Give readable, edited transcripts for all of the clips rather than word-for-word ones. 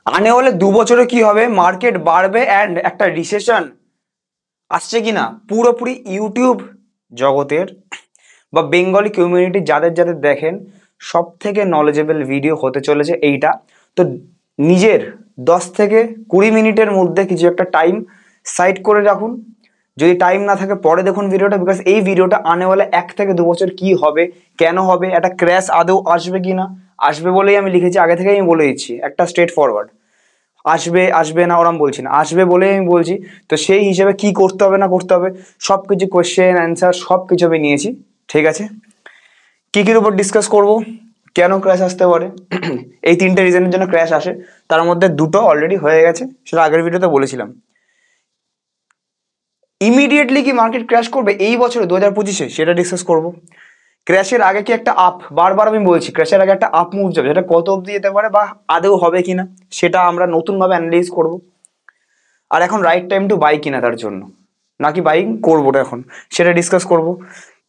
আনে হলে 2 বছরে কি হবে, মার্কেট বাড়বে অ্যান্ড একটা রিসেশন আসছে কিনা পুরোপুরি ইউটিউব জগতের বা বেঙ্গলি কমিউনিটি যাদের যাদের দেখেন সব থেকে নলেজেবল ভিডিও হতে চলেছে এইটা। তো নিজের 10 থেকে 20 মিনিটের মধ্যে কিছু একটা টাইম সাইড করে রাখুন, যদি টাইম না থাকে পরে দেখুন ভিডিওটা, বিকজ এই ভিডিওটা আনেওয়ালা 1 থেকে 2 বছর কি হবে, কেন হবে, একটা ক্র্যাশ আদৌ আসবে কিনা, আসবে বলেই আমি লিখেছি, আগে থেকে আমি বলে দিচ্ছি একটা স্ট্রেট ফরওয়ার্ড, আসবে আসবে না ওরম বলছি না, আসবে বলেই আমি বলছি। তো সেই হিসেবে কি করতে হবে না করতে হবে সব কিছু কোয়েশ্চেন অ্যান্সার সব কিছু আমি নিয়েছি, ঠিক আছে। কি কির উপর ডিসকাস করব, কেন ক্র্যাশ আসতে পারে এই 3টে রিজনের জন্য ক্র্যাশ আসে, তার মধ্যে 2টো অলরেডি হয়ে গেছে, সেটা আগের ভিডিওতে বলেছিলাম। ইমিডিয়েটলি কি মার্কেট ক্র্যাশ করবে এই বছরে 2025-এ, সেটা ডিসকাস করব। ক্র্যাশের আগে কি একটা আপ, বারবার আমি বলছি ক্র্যাশের আগে একটা আপ মুভ যাবে, সেটা কত অবধি যেতে পারে বা আদৌ হবে কিনা সেটা আমরা নতুনভাবে অ্যানালাইজ করব। আর এখন রাইট টাইম টু বাই কিনা তার জন্য, নাকি বাইং করবো না এখন, সেটা ডিসকাস করব।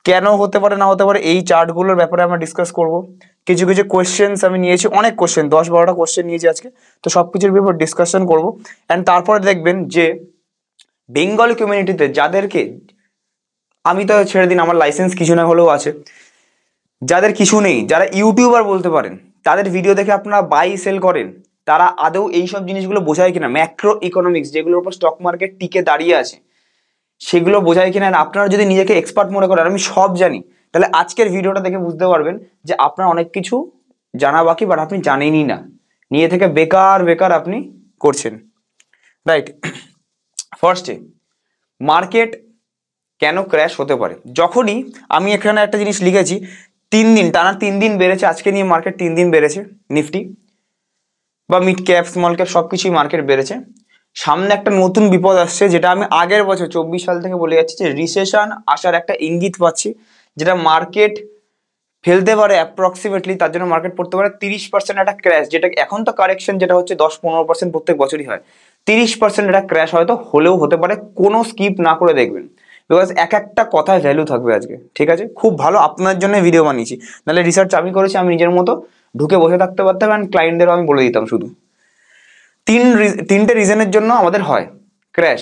কেন হতে পারে না হতে পারে এই চার্টগুলোর ব্যাপারে আমরা ডিসকাস করব। কিছু কিছু কোয়েশ্চেন্স আমি নিয়েছি, অনেক কোয়েশ্চেন, 10-12টা কোয়েশ্চেন নিয়েছি আজকে, তো সব কিছুর ব্যাপার ডিসকাশন করব। অ্যান্ড তারপরে দেখবেন যে বেঙ্গলি কমিউনিটিতে যাদেরকে, আমি তো ছেড়ে দিন আমার লাইসেন্স কিছু না হলেও আছে, যাদের কিছু নেই, যারা ইউটিউবার বলতে পারেন, তাদের ভিডিও দেখে আপনারা বাই সেল করেন, তারা আদৌ এইসব জিনিসগুলো বোঝায় কিনা, ম্যাক্রো ইকোনমিক্স যেগুলোর উপর স্টক মার্কেট টিকে দাঁড়িয়ে আছে সেগুলো বোঝায় কিনা। আপনারা যদি নিজেকে এক্সপার্ট মনে করেন আমি সব জানি, তাহলে আজকের ভিডিওটা দেখে বুঝতে পারবেন যে আপনার অনেক কিছু জানা বাকি, বাট আপনি জানেনই না, নিয়ে থেকে বেকার বেকার আপনি করছেন, রাইট। ফার্স্টে মার্কেট কেন ক্র্যাশ হতে পারে, যখনই আমি এখানে একটা জিনিস লিখেছি 3 দিন টানা 3 দিন বেড়েছে, আজকে নিয়ে মার্কেট 3 দিন বেড়েছে, নিফটি বা মিড ক্যাপ স্মল ক্যাপ সবকিছুই মার্কেট বেড়েছে। সামনে একটা নতুন বিপদ আসছে, যেটা আমি আগের বছর 24 সাল থেকে বলে যাচ্ছি, যে রিসেশন আসার একটা ইঙ্গিত পাচ্ছি, যেটা মার্কেট ফেলতে পারে অ্যাপ্রক্সিমেটলি, তার জন্য মার্কেট পড়তে পারে 30% একটা ক্র্যাশ, যেটা এখন তো কারেকশন যেটা হচ্ছে 10-15% প্রত্যেক বছরই হয়, 30% একটা ক্র্যাশ হয়তো হলেও হতে পারে, কোনো স্কিপ না করে দেখবেন, বিকজ এক একটা কথায় ভ্যালু থাকবে আজকে, ঠিক আছে। খুব ভালো আপনার জন্য ভিডিও বানিয়েছি, নাহলে রিসার্চ আমি করেছি, আমি নিজের মতো ঢুকে বসে থাকতে পারতাম অ্যান্ড ক্লায়েন্টদেরও আমি বলে দিতাম শুধু। 3টে রিজনের জন্য আমাদের হয় ক্র্যাশ,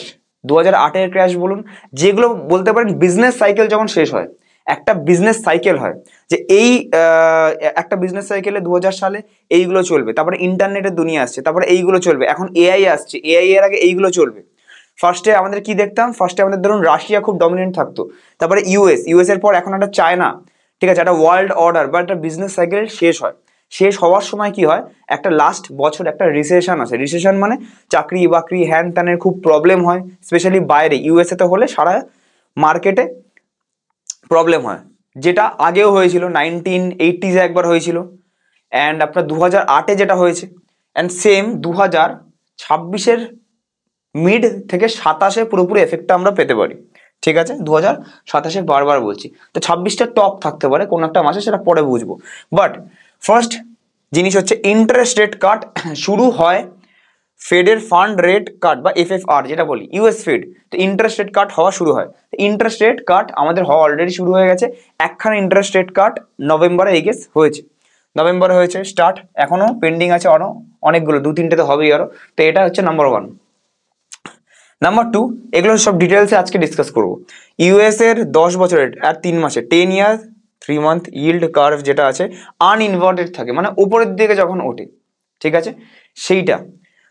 2008-এর ক্র্যাশ বলুন, যেগুলো বলতে পারেন বিজনেস সাইকেল যখন শেষ হয়, একটা বিজনেস সাইকেল হয় যে এই একটা বিজনেস সাইকেলে 2000 সালে এইগুলো চলবে, তারপরে ইন্টারনেটের দুনিয়া আসছে, তারপরে এইগুলো চলবে, এখন এআই আসছে, এআই এর আগে এইগুলো চলবে। ফার্স্টে আমাদের কি দেখতাম, ফার্স্টে আমাদের ধরুন রাশিয়া খুব ডমিনেন্ট থাকতো, তারপরে ইউএস এর পর এখন একটা চায়না, ঠিক আছে, একটা ওয়ার্ল্ড অর্ডার বা একটা বিজনেস সাইকেল শেষ হয়। শেষ হওয়ার সময় কি হয়, একটা লাস্ট বছর একটা রিসেশন আসে, রিসেশন মানে চাকরি বাকরি হ্যান ত্যানের খুব প্রবলেম হয়, স্পেশালি বাইরে, ইউএসএ তে হলে সারা মার্কেটে প্রবলেম হয়, যেটা আগেও হয়েছিল 1980s একবার হয়েছিল, অ্যান্ড আপনার 2008-এ যেটা হয়েছে, অ্যান্ড সেম 2026-এর মিড থেকে 27-এ পুরোপুরি এফেক্টটা আমরা পেতে পারি, ঠিক আছে। 2027-এ বারবার বলছি, তো 26টা টপ থাকতে পারে কোন একটা মাসে, সেটা পরে বুঝবো। বাট ফার্স্ট জিনিস হচ্ছে ইন্টারেস্ট রেট কাট শুরু হয়, ফেডের ফান্ড রেট কাট বা এফএফআর যেটা বলি, ইউএস ফেড, তো ইন্টারেস্ট রেট কাট হওয়া শুরু হয়। ইন্টারেস্ট রেট কাট আমাদের হওয়া অলরেডি শুরু হয়ে গেছে, একখানা ইন্টারেস্ট রেট কাট নভেম্বরে এগেস হয়েছে, নভেম্বরে হয়েছে স্টার্ট, এখনো পেন্ডিং আছে আরো অনেকগুলো, 2-3টে তো হবেই আরো, তো এটা হচ্ছে নাম্বার 1। নাম্বার 2, এগুলো সব ডিটেলসে আজকে ডিসকাস করবো। ইউএস এর 10 বছরের আর 3 মাসে 10 ইয়ার 3 মান্থ ইল্ড কার্ভ যেটা আছে আনইনভার্টেড থাকে, মানে উপরের দিকে যখন ওঠে, ঠিক আছে, সেইটা,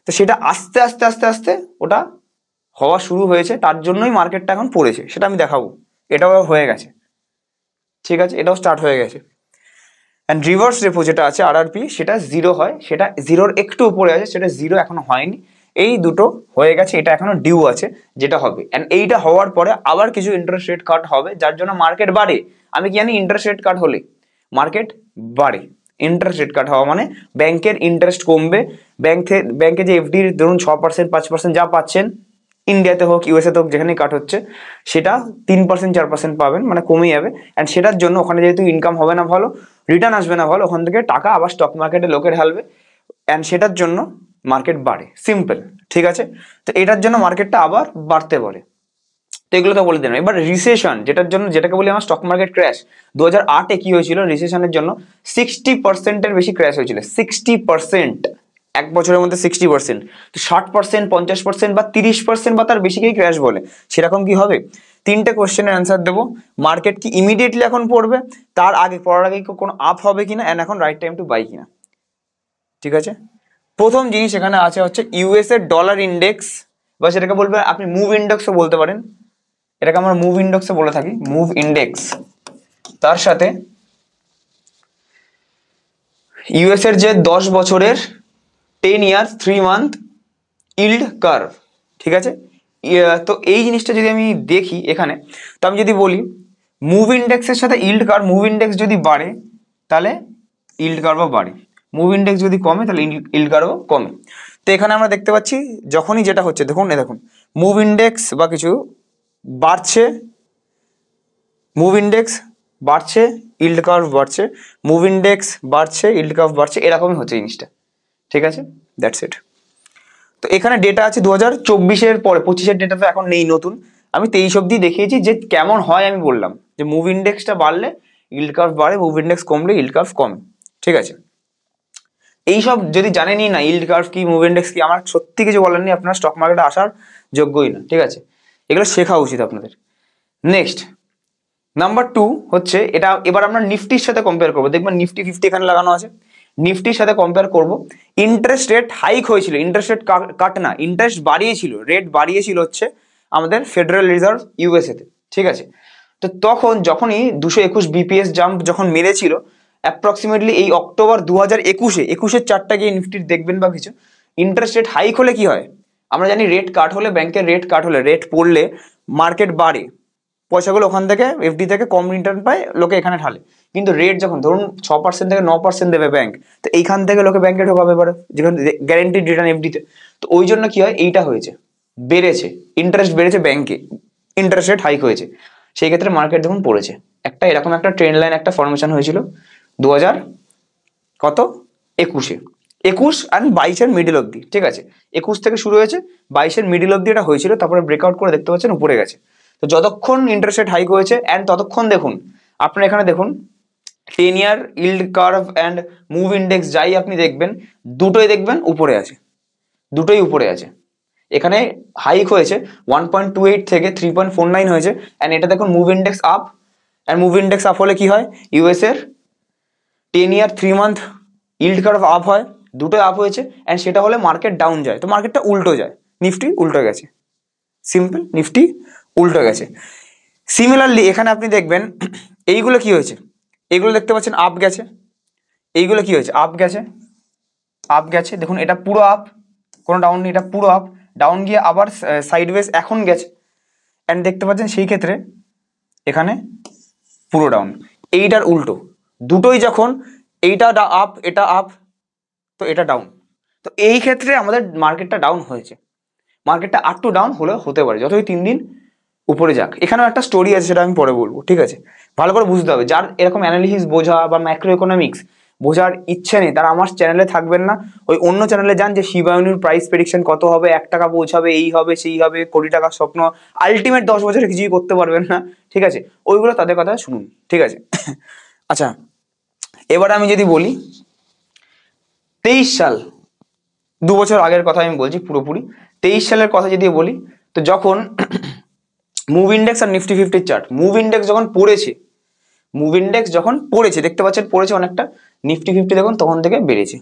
তো সেটা আস্তে আস্তে আস্তে আস্তে ওটা হওয়া শুরু হয়েছে, তার জন্যই মার্কেটটা এখন পড়েছে, সেটা আমি দেখাবো। এটাও হয়ে গেছে, ঠিক আছে, এটাও স্টার্ট হয়ে গেছে। অ্যান্ড রিভার্স রেপো যেটা আছে আরআরপি, সেটা 0 হয়, সেটা 0-র একটু উপরে আছে, সেটা 0 এখনো হয়নি, এই দুটো হয়ে গেছে, এটা এখনো ডিউ আছে, যেটা হবে। অ্যান্ড এইটা হওয়ার পরে আবার কিছু ইন্টারেস্ট রেট কাট হবে, যার জন্য মার্কেট বাড়ে। আমি কি জানি, ইন্টারেস্ট রেট কাট হলে মার্কেট বাড়ে, ইন্টারেস্ট রেট কাট হওয়া মানে ব্যাংকের ইন্টারেস্ট কমবে, ব্যাংকে যে এফডির ধরুন 6% 5% যা পাচ্ছেন, ইন্ডিয়াতে হোক ইউএসএ হোক যেখানে কাট হচ্ছে, সেটা 3% 4% পাবেন, মানে কমে যাবে। অ্যান্ড সেটার জন্য ওখানে যেহেতু ইনকাম হবে না ভালো, রিটার্ন আসবে না ভালো, ওখান থেকে টাকা আবার স্টক মার্কেটে লোকে ঢালবে, অ্যান্ড সেটার জন্য মার্কেট বাড়ে, সিম্পল, ঠিক আছে। তো এটার জন্য মার্কেটটা আবার বাড়তে পারে, তো এগুলো তো বলে দিলাম। এবার রিসেশন যেটার জন্য, যেটাকে বলি আমার স্টক মার্কেট ক্র্যাশ, 2008-এ কি হয়েছিল রিসেশনের জন্য 60%-এর বেশি ক্র্যাশ হয়েছিল, 60%। এক বছরের মধ্যে 60%, তো 60%, 50% বা 30% বা তার বেশিকেই ক্র্যাশ বলে, সেরকম কি হবে? তিনটে কোশ্চেনের অ্যান্সার দেবো। মার্কেট কি ইমিডিয়েটলি এখন পড়বে, তার আগে পড়ার আগে কোনো আপ হবে কিনা, অ্যান্ড এখন রাইট টাইম টু বাই কিনা। ঠিক আছে, প্রথম জিনিস এখানে আছে হচ্ছে ইউএস এর ডলার ইন্ডেক্স, বা সেটাকে বলবে আপনি মুভ ইন্ডেক্সও বলতে পারেন, এটাকে আমরা মুভ ইন্ডেক্সও বলে থাকি, মুভ ইন্ডেক্স। তার সাথে ইউএস এর যে 10 বছরের 10 ইয়ার 3 মান্থ ইল্ড কার্ভ। ঠিক আছে, তো এই জিনিসটা যদি আমি দেখি এখানে, তো আমি যদি বলি মুভ ইন্ডেক্সের সাথে ইল্ড কার্ভ, মুভ ইন্ডেক্স যদি বাড়ে তাহলে ইল্ড কার্ভও বাড়ে, মুভ ইন্ডেক্স যদি কমে তাহলে ইল্ড কার্ভও কমে। তো এখানে আমরা দেখতে পাচ্ছি যখনই যেটা হচ্ছে, দেখুন দেখুন মুভ ইন্ডেক্স বা কিছু বাড়ছে, মুভ ইন্ডেক্স বাড়ছে, ইল্ড কার্ভ বাড়ছে, মুভ ইন্ডেক্স বাড়ছে, ইল্ড কার্ভ বাড়ছে, এরকমই হচ্ছে জিনিসটা। ঠিক আছে, দ্যাটস ইট। তো এখানে ডেটা আছে 2024-এর পরে, 25-এর ডেটা তো এখন নেই নতুন, আমি 23 অব্দি দেখিয়েছি যে কেমন হয়। আমি বললাম যে মুভ ইন্ডেক্সটা বাড়লে ইল্ড কার্ভ বাড়ে, মুভ ইন্ডেক্স কমলে ইল্ড কার্ভ কমে। ঠিক আছে, এইসব যদি জানেনই না ইল্ড কার্ভ কি, মুভ ইন্ডেক্স কি, আমার সত্যি কিছু বলার নেই, আপনার স্টক মার্কেটে আসার যোগ্যই না। ঠিক আছে, এগুলো শেখা উচিত আপনাদের। নেক্সট নাম্বার 2 হচ্ছে এটা, এবার আমরা নিফটির সাথে কম্পেয়ার করবো। দেখবেন নিফটি 50 এখানে লাগানো আছে, নিফটির সাথে কম্পেয়ার করব। ইন্টারেস্ট রেট হাইক হয়েছিল, ইন্টারেস্ট রেট কাট না, ইন্টারেস্ট বাড়িয়েছিল, রেট বাড়িয়েছিল হচ্ছে আমাদের ফেডারেল রিজার্ভ ইউএসএ তে। ঠিক আছে, তো তখন যখনই 221 বিপিএস জাম্প যখন মেরেছিল অ্যাপ্রক্সিমেটলি এই অক্টোবর 2021-এ, 21-এর চারটা গিয়ে নিফটির দেখবেন বা কিছু, ইন্টারেস্ট রেট হাইক হলে কি হয় আমরা জানি, রেট কাট হলে, ব্যাংকের রেট কাট হলে, রেট পড়লে মার্কেট বাড়ে, পয়সাগুলো ওখান থেকে এফডি থেকে কম রিটার্ন পায়, লোকে এখানে ঢালে। কিন্তু রেট যখন ধরুন 6% থেকে 9% দেবে ব্যাংক, তো এইখান থেকে লোকে ব্যাংকে ঢোকাবে পারে, যেখানে গ্যারেন্টিড রিটার্ন এফডিতে। তো ওই জন্য কি হয়, এইটা হয়েছে, বেড়েছে, ইন্টারেস্ট বেড়েছে ব্যাংকে, ইন্টারেস্ট রেট হাইক হয়েছে, সেই ক্ষেত্রে মার্কেট যখন পড়েছে। একটা এরকম একটা ট্রেন্ড লাইন, একটা ফরমেশন হয়েছিল 2000 কত 21-এ, 21 অ্যান্ড 22-এর মিডিল অব্দি। ঠিক আছে, 21 থেকে শুরু হয়েছে, 22-এর মিডিল অব্দি এটা হয়েছিল, তারপরে ব্রেকআউট করে দেখতে পাচ্ছেন উপরে গেছে। তো যতক্ষণ ইন্টারেস্ট রেট হাইক হয়েছে অ্যান্ড ততক্ষণ দেখুন, আপনার এখানে দেখুন 10 year yield curve and move index যাই আপনি দেখবেন, দুটোই দেখবেন উপরে আছে, দুটোই উপরে আছে। এখানে হাইক হয়েছে 1.28 থেকে 3.49 হয়েছে, অ্যান্ড এটা দেখুন move index up, and move index up হলে কি হয়, ইউএস এর 10 ইয়ার 3 মান্থ ইল্ড কার্ভ আপ হয়, দুটোই আপ হয়েছে, অ্যান্ড সেটা হলে মার্কেট ডাউন যায়, তো মার্কেটটা উল্টো যায়, নিফটি উল্টো গেছে, সিম্পল, নিফটি উল্টো গেছে। সিমিলারলি এখানে আপনি দেখবেন এইগুলো কি হয়েছে, এইগুলো দেখতে পাচ্ছেন আপ গেছে, এইগুলো কি হয়েছে, আপ গেছে, আপ গেছে, দেখুন এটা পুরো আপ, কোনো ডাউন নেই, এটা পুরো আপ, ডাউন গিয়ে আবার সাইডওয়েজ এখন গেছে, অ্যান্ড দেখতে পাচ্ছেন সেই ক্ষেত্রে এখানে পুরো ডাউন, এইটার উল্টো, দুটোই যখন এইটা আপ, এটা আপ, তো এটা ডাউন, তো এই ক্ষেত্রে আমাদের মার্কেটটা ডাউন হয়েছে, মার্কেটটা আপ টু ডাউন হলে হতে পারে, যতই 3 দিন উপরে যাক। এখানেও একটা স্টোরি আছে, সেটা আমি পরে বলবো। ঠিক আছে, ভালো করে বুঝতে হবে, যার এরকম অ্যানালিসিস বোঝা বা ম্যাক্রো ইকোনমিক্স বোঝার ইচ্ছে নেই তারা আমার চ্যানেলে থাকবেন না, ওই অন্য চ্যানেলে যান, যে শিবা ইনুর প্রাইস প্রেডিকশন কত হবে, 1 টাকা পৌঁছাবে, এই হবে সেই হবে, কোটি টাকার স্বপ্ন, আলটিমেট 10 বছরে কিছুই করতে পারবেন না। ঠিক আছে, ওইগুলো তাদের কথা শুনুন। ঠিক আছে, আচ্ছা এবার আমি যদি বলি 23 সাল, 2 বছর আগের কথা আমি বলছি পুরোপুরি, 23 সালের কথা যদি বলি, তো যখন মুভ ইন্ডেক্স আর নিফটি 50 চার্ট, মুভ ইন্ডেক্স যখন পড়েছে, মুভ ইন্ডেক্স যখন পড়েছে দেখতে পাচ্ছেন পড়েছে অনেকটা, নিফটি 50 দেখুন তখন থেকে বেড়েছে,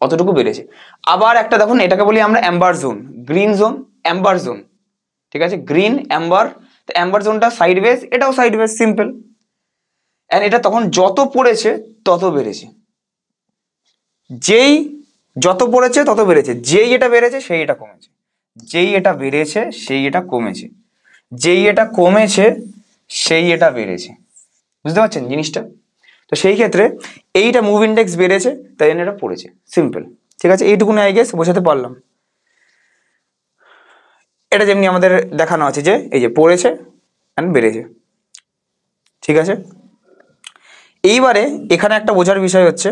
অতটুকু বেড়েছে। আবার একটা দেখুন, এটাকে বলি আমরা Amber zone, green zone, Amber zone. ঠিক আছে, গ্রিন অ্যাম্বার, তো অ্যাম্বার জোনটা সাইডওয়েজ, এটাও সাইডওয়েজ, সিম্পল। এন্ড এটা তখন যত পড়েছে তত বেড়েছে, যেই যত পড়েছে তত বেড়েছে, যেই এটা বেড়েছে সেই এটা কমেছে, যেই এটা বেড়েছে সেই এটা কমেছে, যেই এটা কমেছে সেই এটা বেড়েছে, বুঝতে পারছেন জিনিসটা? তো সেই ক্ষেত্রে এইটা মুভ ইন্ডেক্স বেড়েছে, তাই জন্য এটা পড়েছে, সিম্পল। ঠিক আছে, এইটুকুনি আই গেস বোঝাতে পারলাম। এটা যেমনি আমাদের দেখানো আছে যে এই যে পড়েছে অ্যান্ড বেড়েছে। ঠিক আছে, এইবারে এখানে একটা বোঝার বিষয় হচ্ছে,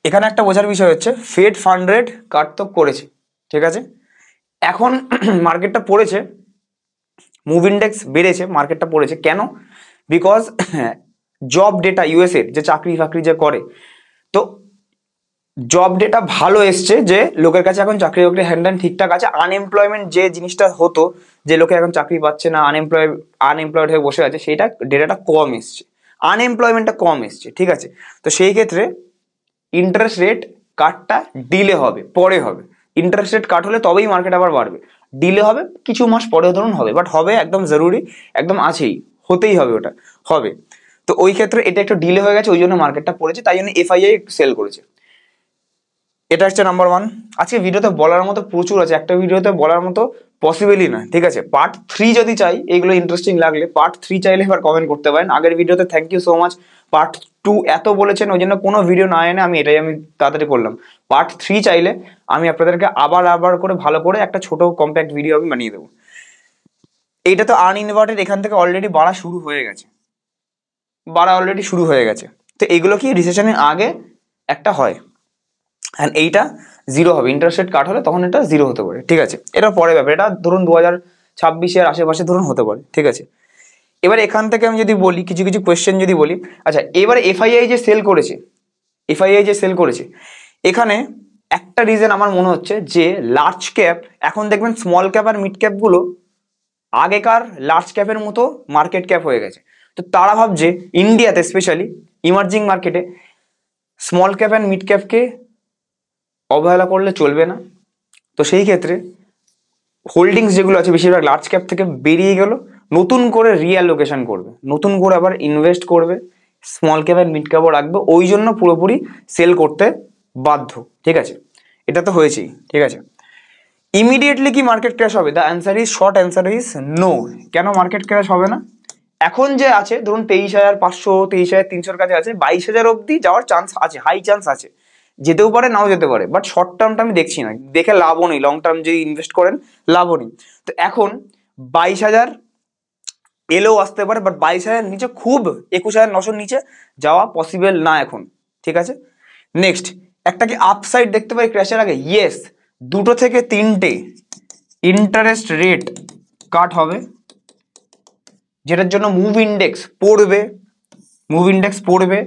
এখানে একটা বোঝার বিষয় হচ্ছে ফেড ফান্ড রেট কাট তো করেছে। ঠিক আছে, এখন মার্কেটটা পড়েছে, মুভ ইন্ডেক্স বেড়েছে, মার্কেটটা পড়েছে কেন? বিকজ জব ডেটা ইউএসএ যে চাকরি ফাকরি যে করে, তো জব ডেটা ভালো এসছে, যে লোকের কাছে এখন চাকরি বাকরি হ্যান্ড ঠিকঠাক আছে। আনএমপ্লয়মেন্ট যে জিনিসটা হতো, যে লোকে এখন চাকরি পাচ্ছে না, আনএমপ্লয়েড হয়ে বসে আছে, সেইটা ডেটাটা কম এসছে, আনএমপ্লয়মেন্টটা কম এসছে, ঠিক আছে। তো সেই ক্ষেত্রে ইন্টারেস্ট রেট কাটটা ডিলে হবে, পরে হবে। ইন্টারেস্ট রেট কাট হলে তবেই মার্কেট আবার বাড়বে, ডিলে হবে কিছু মাস পরে ধরুন হবে, বাট হবে একদম জরুরি, একদম আছেই, হতেই হবে, ওটা হবে। তো ওই ক্ষেত্রে এটা একটু ডিলে হয়ে গেছে, ওই জন্য মার্কেটটা পড়েছে, তাই জন্য এফআইআই একটু সেল করেছে। এটা হচ্ছে নাম্বার ওয়ান। আজকে ভিডিওতে বলার মতো প্রচুর আছে, একটা ভিডিওতে বলার মতো পসিবলই না, ঠিক আছে। পার্ট 3 যদি চাই, এইগুলো ইন্টারেস্টিং লাগলে পার্ট 3 চাইলে এবার কমেন্ট করতে পারেন। আগের ভিডিওতে thank you so much, part 2 এত বলেছেন, ওই জন্য কোনো ভিডিও না এনে আমি তাড়াতাড়ি করলাম। পার্ট 3 চাইলে আমি আপনাদেরকে আবার করে ভালো করে একটা ছোট কম্প্যাক্ট ভিডিও আমি বানিয়ে দেবো। এইটা তো আনইনভার্টেড, এখান থেকে অলরেডি বাড়া শুরু হয়ে গেছে, তো এগুলো কি রিসেশনের আগে একটা হয়, অ্যান্ড এইটা জিরো হবে, ইন্টারেস্ট রেট কাট হলে তখন এটা জিরো হতে পারে, ঠিক আছে। এটা পরে ব্যাপার, এটা ধরুন 2026-এর আশেপাশে ধরুন হতে পারে, ঠিক আছে। এবার এখান থেকে আমি যদি বলি কিছু কোয়েশ্চেন যদি বলি, আচ্ছা এবারে এফআইআই যে সেল করেছে, এখানে একটা রিজন আমার মনে হচ্ছে যে লার্জ ক্যাপ, এখন দেখবেন স্মল ক্যাপ আর মিড ক্যাপ গুলো আগেকার লার্জ ক্যাপের মতো মার্কেট ক্যাপ হয়ে গেছে। তো তারা ভাবছে ইন্ডিয়াতে স্পেশালি ইমার্জিং মার্কেটে স্মল ক্যাপ অ্যান্ড মিড ক্যাপকে অবহেলা করলে চলবে না। তো সেই ক্ষেত্রে হোল্ডিংস যেগুলো আছে বেশিরভাগ লার্জ ক্যাপ থেকে বেরিয়ে গেল, নতুন করে রিঅ্যালোকেশন করবে, নতুন করে আবার ইনভেস্ট করবে, স্মল ক্যাপ অ্যান্ড মিড ক্যাপও রাখবে, ওই জন্য পুরোপুরি সেল করতে বাধ্য, ঠিক আছে। এটা তো হয়েছেই, ঠিক আছে। ইমিডিয়েটলি কি মার্কেট ক্র্যাশ হবে? The answer is, short answer is no. কেন মার্কেট ক্র্যাশ হবে না? এখন যে আছে ধরুন 23,500 23,300-র কাছে আছে, 22,000 অব্দি যাওয়ার চান্স আছে, হাই চান্স আছে, যেতেও পারে নাও যেতে পারে, বাট শর্ট টার্মটা আমি দেখছি না, দেখে লাভও নেই, লং টার্ম যদি ইনভেস্ট করেন লাভও নেই। তো এখন 22,000 এলেও আসতে পারে, বাট 22,000 নিচে, খুব 21,900-র নিচে যাওয়া পসিবল না এখন, ঠিক আছে। নেক্সট, একটা কি আপসাইড দেখতে পাই ক্র্যাশের আগে? ইয়েস, 2 থেকে 3টে ইন্টারেস্ট রেট কাট হবে, যেটার জন্য মুভ ইন্ডেক্স পড়বে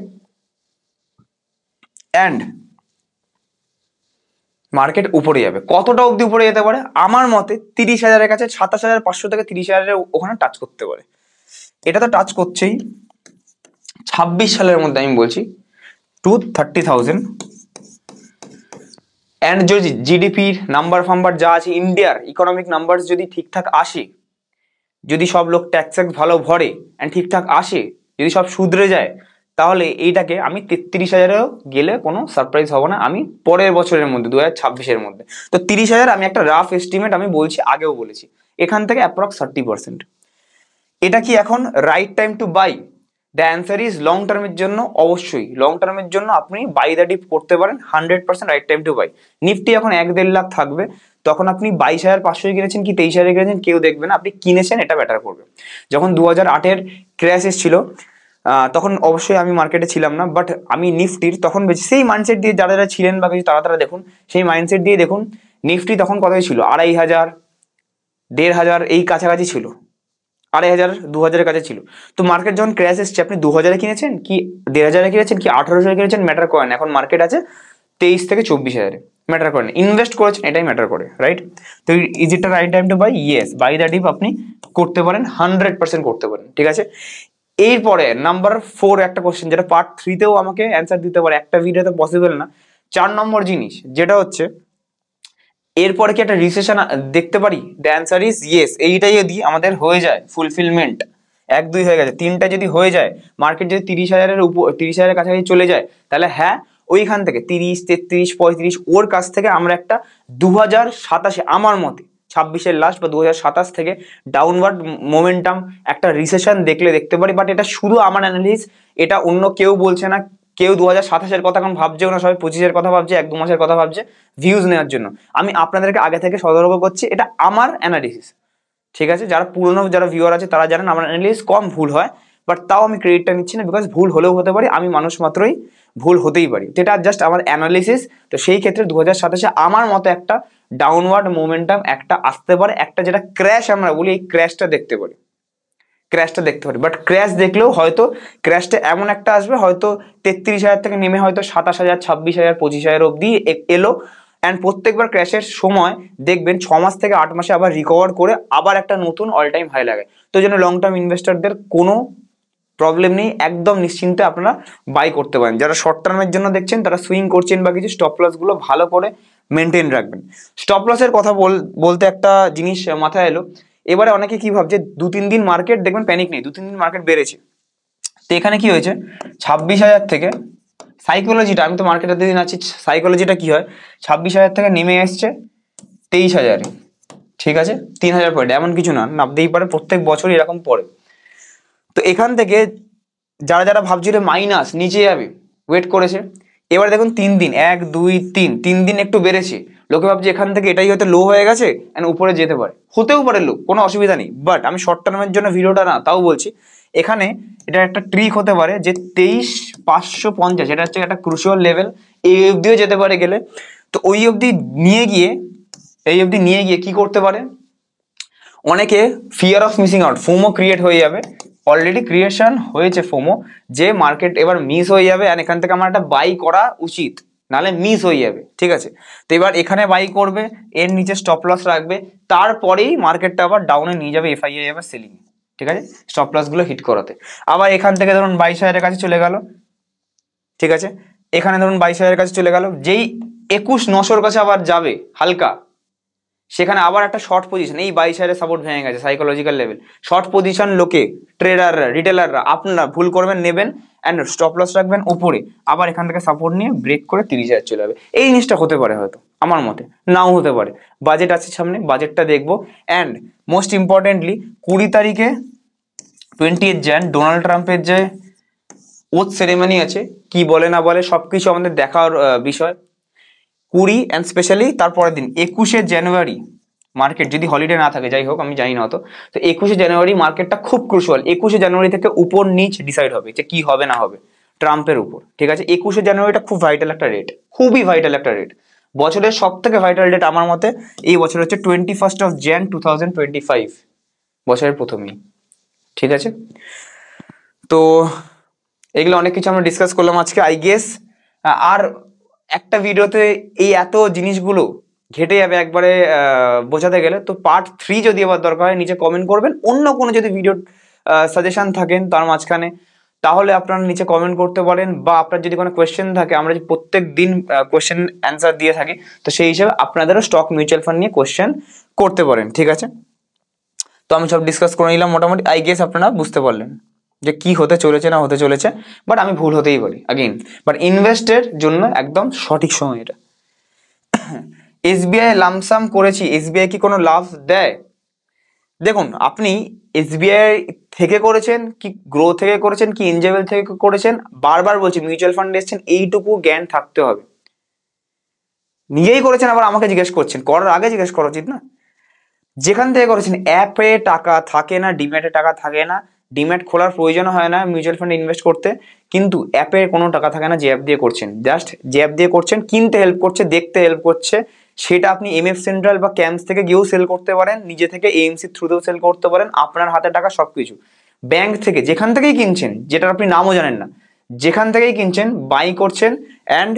অ্যান্ড মার্কেট উপরে যাবে। কতটা অবধি উপরে যেতে পারে? আমার মতে 30,000-এর কাছে, 27,500 থেকে 30,000-এর ওখানে টাচ করতে পারে। এটা তো টাচ করছেই 26 সালের মধ্যে, আমি বলছি টু 30,000। অ্যান্ড যদি জিডিপির নাম্বার ফাম্বার যা আছে, ইন্ডিয়ার ইকোনমিক নাম্বার যদি ঠিকঠাক আসে, যদি সব লোক ট্যাক্স ভালো ভরে অ্যান্ড ঠিকঠাক আসে, যদি সব শুধরে যায়, তাহলে এইটাকে আমি 33,000-এও গেলে কোনো সারপ্রাইজ হব না, আমি পরের বছরের মধ্যে 2026-এর মধ্যে। তো 30,000 আমি একটা রাফ এস্টিমেট আমি বলছি, আগেও বলেছি, এখান থেকে অ্যাপ্রক্স 30%। এটা কি এখন right time to buy? The answer is, long টার্মের জন্য অবশ্যই, লং টার্মের জন্য আপনি বাই দ্য ডিপ করতে পারেন, 100% right time to buy. Nifty এখন 1-1.5 লাখ থাকবে, তখন আপনি 22,500 কিনেছেন কি 23,000 কিনেছেন কেউ দেখবে না, আপনি কিনেছেন, এটা ব্যাটার করবে। যখন 2008-এর ক্র্যাশ এসেছিল, তখন অবশ্যই আমি মার্কেটে ছিলাম না, বাট আমি নিফটির তখন বেশি সেই মাইন্ডসেট দিয়ে যারা ছিলেন বা কিছু তারা দেখুন, সেই মাইন্ডসেট দিয়ে দেখুন, নিফটি তখন কতই ছিল? 2,500, 1,500 এই কাছাকাছি ছিল, 2,500 2,000-এর কাছে ছিল। তো মার্কেট যখন ক্র্যাশ এসছে, আপনি 2,000-এ কিনেছেন কি 1,500-এ কিনেছেন কি 1,800-এ কিনেছেন ম্যাটার করে না, এখন মার্কেট আছে 23 থেকে 24,000-এ, ম্যাটার করে না, ইনভেস্ট করেছেন এটাই ম্যাটার করে, রাইট? তো is it right time to buy? Yes, buy the dip আপনি করতে পারেন, 100% করতে পারেন, ঠিক আছে। এরপরে নাম্বার 4 একটা কোশ্চেন, যেটা পার্ট 3-তেও আমাকে অ্যান্সার দিতে পারে, একটা ভিডিওতে পসিবল না। 4 নম্বর জিনিস যেটা হচ্ছে, এরপরে কি একটা রিসেশন দেখতে পারি? The answer is yes. এইটাই যদি আমাদের হয়ে যায় ফুলফিলমেন্ট, 1-2 হয়ে গেছে, 3টা যদি হয়ে যায়, মার্কেট যদি 30,000-এর উপর 30,000-এর কাছাকাছি চলে যায়, তাহলে হ্যাঁ, ওইখান থেকে 30, 33, 35 ওর কাছ থেকে আমরা একটা 2027-এ, আমার মতে 26-এর লাস্ট বা 2027 থেকে ডাউনওয়ার্ড মোমেন্টাম একটা রিসেশন দেখতে পারি। বাট এটা শুধু আমার অ্যানালিসিস, এটা অন্য কেউ বলছে না, কেউ 2027-এর কথা এখন ভাবছেও না, সবাই 25-এর কথা ভাবছে, 1-2 মাসের কথা ভাবছে ভিউজ নেওয়ার জন্য। আমি আপনাদেরকে আগে থেকে সতর্ক করছি, এটা আমার অ্যানালিসিস, ঠিক আছে। যারা পুরনো যারা ভিউয়ার আছে তারা জানেন আমার অ্যানালিসিস কম ভুল হয়, বাট তাও আমি ক্রেডিটটা নিচ্ছি না, বিকজ ভুল হলেও হতে পারি, আমি মানুষ মাত্রই, ভুল হতেই পারি, তো এটা জাস্ট আমার অ্যানালিসিস। তো সেই ক্ষেত্রে 2027-এ আমার মতে একটা ডাউনওয়ার্ড মোমেন্টাম একটা আসতে পারে, একটা যেটা ক্র্যাশ আমরা বলি, এই ক্র্যাশটা দেখতে পারি, ক্র্যাশটা দেখতে পারি, বাট ক্র্যাশ দেখলেও হয়তো ক্র্যাশটা এমন একটা আসবে হয়তো 33,000 থেকে নেমে হয়তো 27,000, 26,000, 25,000 অব্দি এলো। অ্যান্ড প্রত্যেকবার ক্র্যাশের সময় দেখবেন 6 মাস থেকে 8 মাসে আবার রিকভার করে আবার একটা নতুন অল টাইম হাই লাগে। তো জন্য লং টার্ম ইনভেস্টরদের কোনো প্রবলেম নেই, একদম নিশ্চিন্তে আপনারা বাই করতে পারেন। যারা শর্ট টার্মের জন্য দেখছেন, তারা সুইং করছেন বা কিছু, স্টপ লস গুলো ভালো করে মেনটেন রাখবেন। স্টপ লসের কথা বলতে একটা জিনিস মাথায় এলো। এবারে অনেকে কি ভাবছে 2-3 দিন মার্কেট দেখবেন প্যানিক নেই, 2-3 দিন মার্কেট বেড়েছে। তো এখানে কি হয়েছে, 26,000 থেকে সাইকোলজিটা, আমি তো মার্কেটের দিন আছি, সাইকোলজিটা কি হয়, 26,000 থেকে নেমে এসছে 23,000, ঠিক আছে, 3,000 পয়েন্ট, এমন কিছু না, নামতেই পারে, প্রত্যেক বছর এরকম পড়ে। তো এখান থেকে যারা যারা ভাবছিল মাইনাস নিচে যাবে, ওয়েট করেছে। এবার দেখুন 3 দিন, 1, 2, 3 দিন একটু বেড়েছে, লোকে ভাবছে এখান থেকে এটাই হয়তো লো হয়ে গেছে, উপরে যেতে পারে, হতেও পারে লো, কোনো অসুবিধা নেই। বাট আমি শর্ট টার্মের জন্য ভিডিওটা না, তাও বলছি এখানে এটা একটা ট্রিক হতে পারে যে 23,550, এটা হচ্ছে একটা ক্রুশিয়াল লেভেল, এই অবধিও যেতে পারে গেলে। তো ওই অবধি নিয়ে গিয়ে, এই অবধি নিয়ে গিয়ে কি করতে পারে, অনেকে fear of missing out, FOMO create হয়ে যাবে, অলরেডি ক্রিয়েশন হয়েছে ফোমো, যে মার্কেট এবার মিস হয়ে যাবে, আর এখান থেকে আমার একটা বাই করা উচিত, নাহলে মিস হয়ে যাবে, ঠিক আছে। তো এবার এখানে বাই করবে, এর নিচে স্টপ লস রাখবে, তারপরেই মার্কেটটা আবার ডাউনে নিয়ে যাবে, এফআইআই যাবে সেলিং, ঠিক আছে, স্টপ লস গুলো হিট করাতে। আবার এখান থেকে ধরুন 22,000 কাছে চলে গেল, ঠিক আছে, এখানে ধরুন 22,000 কাছে চলে গেল, যেই 21,900 কাছে আবার যাবে হালকা, সেখানে আবার একটা শর্ট পজিশন, এই 22,000 সাপোর্ট ভেঙে গেছে, সাইকোলজিক্যাল লেভেল, শর্ট পজিশন লোকে, ট্রেডাররা, রিটেলাররা, আপনারা ভুল করবেন, নেবেন অ্যান্ড স্টপ লস রাখবেন উপরে, আবার এখান থেকে সাপোর্ট নিয়ে ব্রেক করে 30,000 চলে যাবে। এই জিনিসটা হতে পারে হয়তো, আমার মতে নাও হতে পারে। বাজেট আছে সামনে, বাজেটটা দেখবো। অ্যান্ড মোস্ট ইম্পর্টেন্টলি 20 তারিখে 20th jan ডোনাল্ড ট্রাম্পের যে ওথ সেরেমনি আছে, কি বলে না বলে সবকিছু আমাদের দেখার বিষয়। 20 অ্যান্ড স্পেশালি তারপরের দিন 21শে জানুয়ারি মার্কেট যদি হলিডে না থাকে, যাই হোক আমি জানি না, তো 21শে জানুয়ারি মার্কেটটা খুব ক্রুশিয়াল। 21শে জানুয়ারি থেকে উপর নিচ ডিসাইড হবে যে কি হবে না হবে ট্রাম্পের উপর, ঠিক আছে। 21শে জানুয়ারিটা খুব ভাইটাল একটা রেট, খুবই ভাইটাল একটা রেট, বছরের সব থেকে ভাইটাল ডেট আমার মতে এই বছর হচ্ছে 21st of Jan 2025, বছরের প্রথমেই, ঠিক আছে। তো এগুলো অনেক কিছু আমরা ডিসকাস করলাম আজকে, আই গেস। আর একটা ভিডিওতে এই এত জিনিসগুলো ঘেটে যাবে একবারে বোঝাতে গেলে। তো পার্ট 3 যদি আবার দরকার হয় নিচে কমেন্ট করবেন, অন্য কোনো যদি ভিডিও সাজেশন থাকেন তার মাঝখানে, তাহলে আপনারা নিচে কমেন্ট করতে পারেন, বা আপনার যদি কোনো কোয়েশ্চেন থাকে, আমরা যে প্রত্যেক দিন কোয়েশ্চেন অ্যান্সার দিয়ে থাকি, তো সেই হিসেবে আপনাদেরও স্টক মিউচুয়াল ফান্ড নিয়ে কোয়েশ্চেন করতে পারেন, ঠিক আছে। তো আমি সব ডিসকাস করে নিলাম মোটামুটি, আই গেস আপনারা বুঝতে পারলেন যে কি হতে চলেছে না হতে চলেছে। বাট আমি ভুল হতেই পারি আগেইন, বাট ইনভেস্টের জন্য একদম সঠিক সময় এটা। এসবিআই লামসাম করেছি, এসবিআই কি কোনো লাভ দেয়? দেখুন, আপনি এসবিআই থেকে করেছেন কি গ্রো থেকে করেছেন কি এনজেবেল থেকে করেছেন, বারবার বলছি মিউচুয়াল ফান্ডে এসেছেন, এইটুকু জ্ঞান থাকতে হবে। নিজেই করেছেন আবার আমাকে জিজ্ঞেস করছেন, করার আগে জিজ্ঞেস করা উচিত না। যেখান থেকে করেছেন, অ্যাপে টাকা থাকে না, ডিম্যাটে টাকা থাকে না, ডিম্যাট খোলার প্রয়োজন হয় না মিউচুয়াল ফান্ডে ইনভেস্ট করতে, কিন্তু অ্যাপে কোনো টাকা থাকে না যে অ্যাপ দিয়ে করছেন, জাস্ট যে অ্যাপ দিয়ে করছেন কিনতে হেল্প করছে, দেখতে হেল্প করছে, সেটা আপনি এমএফ সেন্ট্রাল বা ক্যাম্পস থেকে গিয়েও সেল করতে পারেন, নিজে থেকে এএমসি থ্রুতেও সেল করতে পারেন, আপনার হাতে টাকা সবকিছু। ব্যাংক থেকে যেখান থেকেই কিনছেন, যেটা আপনি নামও জানেন না, যেখান থেকেই কিনছেন বাই করছেন, অ্যান্ড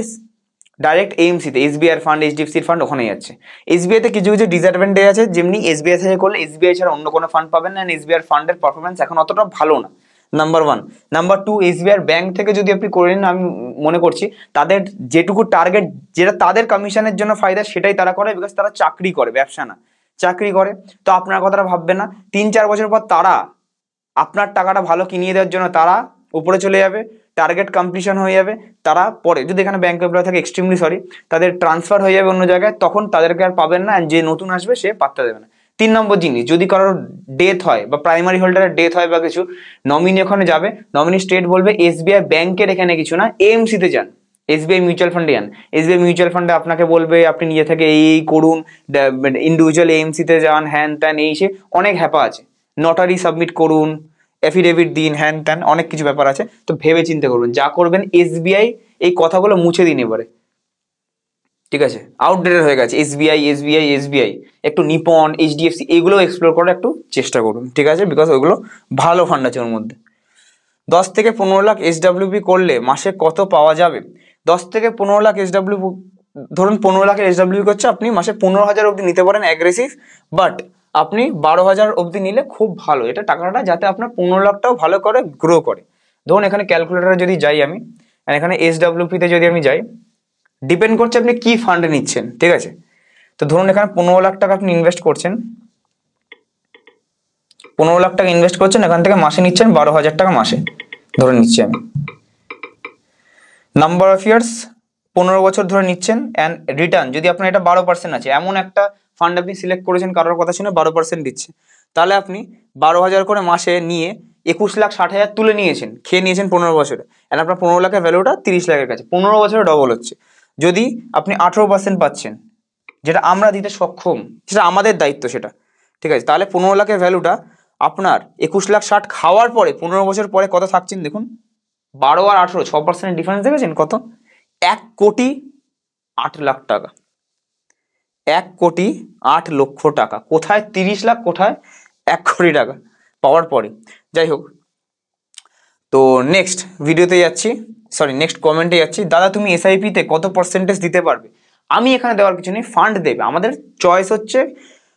ডাইরেক্ট এএমসিতে, এসবিআই ফান্ড, এইচডিএফসির ফান্ড ওখানে যাচ্ছে। এসবিআইতে কিছু কিছু ডিসঅ্যাডভান্টেজ আছে, যেমনি এসবিআই থেকে করলে এসবিআই ছাড়া অন্য কোনো ফান্ড পাবেন না, এসবিআই ফান্ডের পারফরমেন্স এখন অতটা ভালো না, নাম্বার 1। নাম্বার 2, এসবিআই ব্যাংক থেকে যদি আপনি করে নেন, আমি মনে করছি তাদের যেটুকু টার্গেট, যেটা তাদের কমিশনের জন্য ফায়দা, সেটাই তারা করে, বিকজ তারা চাকরি করে, ব্যবসা না, চাকরি করে। তো আপনার কথাটা ভাববেন না, 3-4 বছর পর তারা আপনার টাকাটা ভালো কিনিয়ে দেওয়ার জন্য তারা উপরে চলে যাবে, টার্গেট কমপ্লিশন হয়ে যাবে, তারা পরে যদি এখানে ব্যাংক এমপ্লয় থাকে, এক্সট্রিমলি সরি, তাদের ট্রান্সফার হয়ে যাবে অন্য জায়গায়, তখন তাদেরকে আর পাবেন না, যে নতুন আসবে সে পাত্তা দেবে না। 3 নম্বর জিনিস, যদি কারোর ডেথ হয় বা প্রাইমারি হোল্ডারের ডেথ হয় বা কিছু, নমিনি ওখানে যাবে, নমিনি স্টেট বলবে এসবিআই ব্যাংকের এখানে কিছু না, এএমসিতে যান, এসবিআই মিউচুয়াল ফান্ডে যান। এসবিআই মিউচুয়াল ফান্ডে আপনাকে বলবে আপনি নিজে থেকে এই করুন, ইন্ডিভিজুয়াল এএমসিতে যান, হ্যান ত্যান, এই সে অনেক হ্যাপা আছে, নটারি সাবমিট করুন, এফিডেভিট দিন, হ্যান ত্যান, অনেক কিছু ব্যাপার আছে। তো ভেবে চিন্তে করবেন, যা করবেন এসবিআই এই কথাগুলো মুছে দিন এবারে, ঠিক আছে, আউটডেটেড হয়ে গেছে। এসবিআই একটু নিপন, এইচডিএফসি এগুলো এক্সপ্লোর করার একটু চেষ্টা করুন, ঠিক আছে, বিকজ ওইগুলো ভালো ফান্ড আছে ওর মধ্যে। 10 থেকে 15 লাখ এসডাব্লিউপি করলে মাসে কত পাওয়া যাবে? 10 থেকে 15 লাখ এসডাব্লিউ, ধরুন 15 লাখের এসডাব্লিউ করছে, আপনি মাসে 15,000 অব্দি নিতে পারেন অ্যাগ্রেসিভ, বাট আপনি 12,000 অব্দি নিলে খুব ভালো এটা টাকাটা, যাতে আপনার 15 লাখটাও ভালো করে গ্রো করে। ধরুন এখানে ক্যালকুলেটারে যদি যাই আমি, আর এখানে এসডাব্লিউপিতে যদি আমি যাই, ডিপেন্ড করছে আপনি কি ফান্ডে নিচ্ছেন, ঠিক আছে। তো ধরুন এখানে 15 লাখ টাকা আপনি ইনভেস্ট করছেন, 15 লাখ টাকা ইনভেস্ট করছেন, এখান থেকে মাসে নিচ্ছেন 12,000 টাকা মাসে, ধরে নিচ্ছি আমি। নাম্বার অফ ইয়ার্স 15 বছর ধরে নিচ্ছেন, অ্যান্ড রিটার্ন যদি আপনার এটা 12% আছে, এমন একটা ফান্ড আপনি সিলেক্ট করেছেন, কারোর কথা শুনে 12% দিচ্ছে, তাহলে আপনি 12,000 করে মাসে নিয়ে 21,60,000 তুলে নিয়েছেন, খেয়ে নিয়েছেন 15 বছরে, অ্যান্ড আপনার 15 লাখের ভ্যালুটা 30 লাখের কাছে, 15 বছরে ডবল হচ্ছে। যদি আপনি 18% পাচ্ছেন, যেটা আমরা দিতে সক্ষম, সেটা আমাদের দায়িত্ব সেটা, ঠিক আছে, তাহলে 15 লাখের ভ্যালুটা আপনার 21,60,000 খাওয়ার পরে 15 বছর পরে কত থাকছেন দেখুন, 12 আর 18 6% ডিফারেন্স দেখেছেন কত? 1,08,00,000 টাকা, 1,08,00,000 টাকা। কোথায় 30 লাখ, কোথায় 1,00,00,000 টাকা পাওয়ার পরে। যাই হোক, তো নেক্সট ভিডিওতে যাচ্ছি, সরি নেক্সট কমেন্টে যাচ্ছি। দাদা তুমি এসআইপিতে কত পার্সেন্টেজ দিতে পারবে? আমি এখানে দেওয়ার কিছু নেই, ফান্ড দেবে, আমাদের চয়েস হচ্ছে,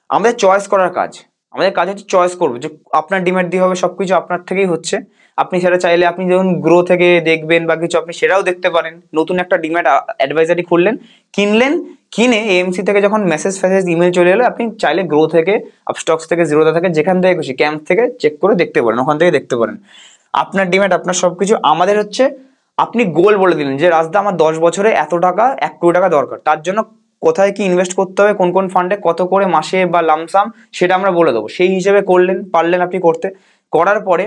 আমাদের চয়েস করার কাজ, আমাদের কাজ হচ্ছে চয়েস করবো, যে আপনার ডিম্যাট দিয়ে হবে, সবকিছু আপনার থেকেই হচ্ছে। আপনি সেটা চাইলে আপনি যখন গ্রো থেকে দেখবেন বা কিছু, আপনি সেটাও দেখতে পারেন। নতুন একটা ডিম্যাট অ্যাডভাইজারি খুললেন, কিনলেন, কিনে এএমসি থেকে যখন মেসেজ ফেসেজ ইমেল চলে এলো, আপনি চাইলে গ্রো থেকে, আপস্টক্স থেকে, জিরোদা থেকে, যেখান থেকে খুশি ক্যাম্প থেকে চেক করে দেখতে পারেন, ওখান থেকে দেখতে পারেন। আপনার ডিম্যাট আপনার সবকিছু, আমাদের হচ্ছে আপনি গোল বলে দিলেন যে রাজদা আমার 10 বছরে এত টাকা, 1 কোটি টাকা দরকার, তার জন্য কোথায় কি ইনভেস্ট করতে হবে, কোন কোন ফান্ডে কত করে মাসে বা লামসাম, সেটা আমরা বলে দেবো। সেই হিসেবে করলেন, পারলেন আপনি করতে, করার পরে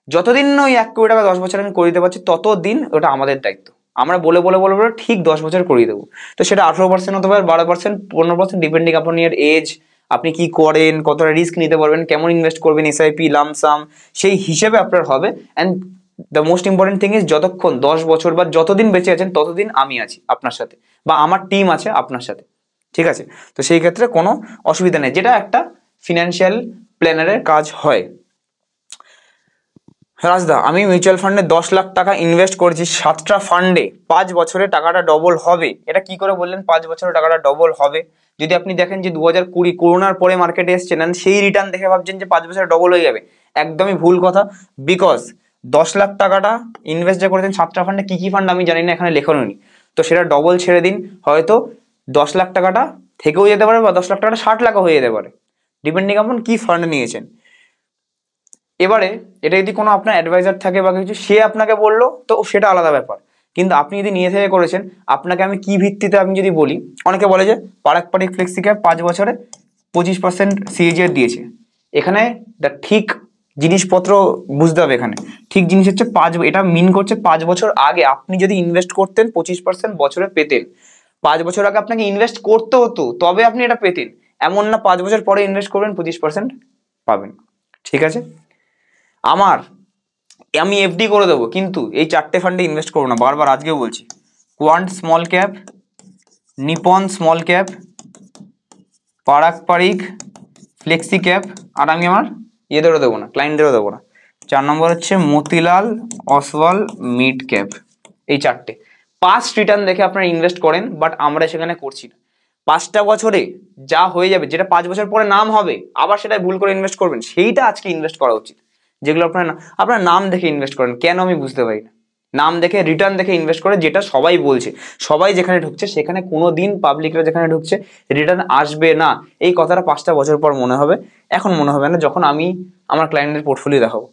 যতদিন না ওই 1 কোটি টাকা 10 বছর আমি করে দিতে পারছি, ততদিন ওটা আমাদের দায়িত্ব, আমরা বলে বলে বলে বলে ঠিক 10 বছর করিয়ে দেবো। তো সেটা 18% হতে পারে, 12%, 15%, ডিপেন্ডিং আপন ইয়ার এজ, আপনি কি করেন, কতটা রিস্ক নিতে পারবেন, কেমন ইনভেস্ট করবেন, এসআইপি লামসাম, সেই হিসেবে আপনার হবে। And the most important thing is, যতক্ষণ 10 বছর বা যতদিন বেঁচে আছেন ততদিন আমি আছি আপনার সাথে, বা আমার টিম আছে আপনার সাথে, ঠিক আছে। তো সেই ক্ষেত্রে কোনো অসুবিধা নেই, যেটা একটা ফিনান্সিয়াল প্ল্যানারের কাজ হয়। রাজদা আমি মিউচুয়াল ফান্ডে 10 লাখ টাকা ইনভেস্ট করেছি 7টা ফান্ডে, 5 বছরে টাকাটা ডবল হবে, এটা কি করে বললেন 5 বছরে টাকাটা ডবল হবে? যদি আপনি দেখেন যে 2020 করোনার পরে মার্কেটে এসছেন, সেই রিটার্ন দেখে ভাবছেন যে 5 বছরে ডবল হয়ে যাবে, একদমই ভুল কথা। বিকজ 10 লাখ টাকাটা ইনভেস্ট যে করেছেন 7টা ফান্ডে, কি কি ফান্ড আমি জানি না, এখানে লেখানো নেই, তো সেটা ডবল ছেড়ে দিন, হয়তো 10 লাখ টাকাটা থেকেও যেতে পারে, বা 10 লাখ টাকাটা 60 লাখও হয়ে যেতে পারে, ডিপেন্ডিং আপন কি ফান্ড নিয়েছেন। এবারে এটা যদি কোনো আপনার অ্যাডভাইজার থাকে বা কিছু, সে আপনাকে বললো, তো সেটা আলাদা ব্যাপার, কিন্তু আপনি যদি নিয়ে থেকে করেছেন, আপনাকে আমি কি ভিত্তিতে আমি যদি বলি, অনেকে বলে যে পারাকপারিক ফ্লেক্সি ক্যাপ 5 বছরে 25% সিএজিআর দিয়েছে, এখানে দ্য ঠিক জিনিসপত্র বুঝতে হবে। এখানে ঠিক জিনিস হচ্ছে এটা মিন করছে 5 বছর আগে আপনি যদি ইনভেস্ট করতেন 25% বছরে পেতেন, 5 বছর আগে আপনাকে ইনভেস্ট করতে হতো তবে আপনি এটা পেতেন, এমন না 5 বছর পরে ইনভেস্ট করবেন 25% পাবেন, ঠিক আছে। আমি এফডি করে দেবো, কিন্তু এই 4টে ফান্ডে ইনভেস্ট করবো না, বারবার আজকেও বলছি, quant small cap, Nipon small cap, Parag Parikh flexi cap, আর আমি আমার ইয়েদেরও দেবো না, ক্লায়েন্টদেরও দেবো না। 4 নম্বর হচ্ছে মতিলাল অসওয়াল মিড ক্যাপ, এই 4টে। পাস্ট রিটার্ন দেখে আপনারা ইনভেস্ট করেন, বাট আমরা সেখানে করছি না। 5টা বছরে যা হয়ে যাবে, যেটা 5 বছর পরে নাম হবে, আবার সেটা ভুল করে ইনভেস্ট করবেন, সেইটা আজকে ইনভেস্ট করা উচিত। যেগুলো আপনার নাম দেখে ইনভেস্ট করেন, কেন আমি বুঝতে পারি না। নাম দেখে, রিটার্ন দেখে ইনভেস্ট করে, যেটা সবাই বলছে, সবাই যেখানে ঢুকছে সেখানে কোনো দিন পাবলিকরা যেখানে ঢুকছে রিটার্ন আসবে না, এই কথাটা 5টা বছর পর মনে হবে, এখন মনে হবে না, যখন আমি আমার ক্লায়েন্টের পোর্টফোলিও দেখাবো।